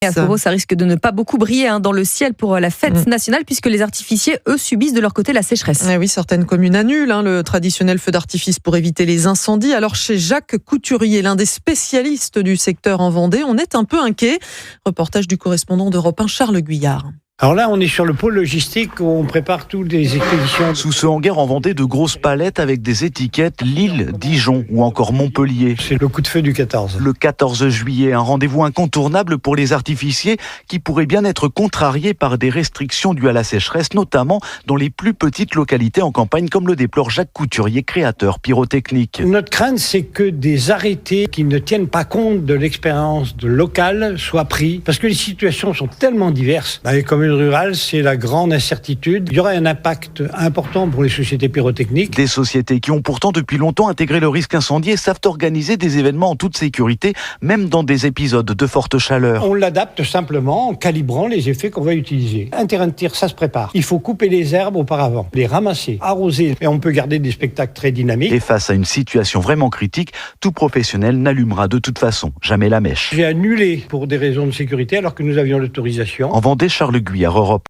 Et à Corot, ça risque de ne pas beaucoup briller dans le ciel pour la fête nationale, puisque les artificiers, eux, subissent de leur côté la sécheresse. Eh oui, certaines communes annulent le traditionnel feu d'artifice pour éviter les incendies. Alors chez Jacques Couturier, l'un des spécialistes du secteur en Vendée, on est un peu inquiet. Reportage du correspondant d'Europe 1, Charles Guyard. Alors là, on est sur le pôle logistique où on prépare toutes les expéditions. Sous ce hangar en Vendée, de grosses palettes avec des étiquettes Lille, Dijon ou encore Montpellier. C'est le coup de feu du 14. Le 14 juillet, un rendez-vous incontournable pour les artificiers qui pourraient bien être contrariés par des restrictions dues à la sécheresse, notamment dans les plus petites localités en campagne, comme le déplore Jacques Couturier, créateur pyrotechnique. Notre crainte, c'est que des arrêtés qui ne tiennent pas compte de l'expérience locale soient pris, parce que les situations sont tellement diverses. Dans les communes rurales, c'est la grande incertitude. Il y aura un impact important pour les sociétés pyrotechniques. Des sociétés qui ont pourtant depuis longtemps intégré le risque incendie et savent organiser des événements en toute sécurité, même dans des épisodes de forte chaleur. On l'adapte simplement en calibrant les effets qu'on va utiliser. Un terrain de tir, ça se prépare. Il faut couper les herbes auparavant, les ramasser, arroser, et on peut garder des spectacles très dynamiques. Et face à une situation vraiment critique, tout professionnel n'allumera de toute façon jamais la mèche. J'ai annulé pour des raisons de sécurité alors que nous avions l'autorisation. En Vendée, Charles Guyard, Europe.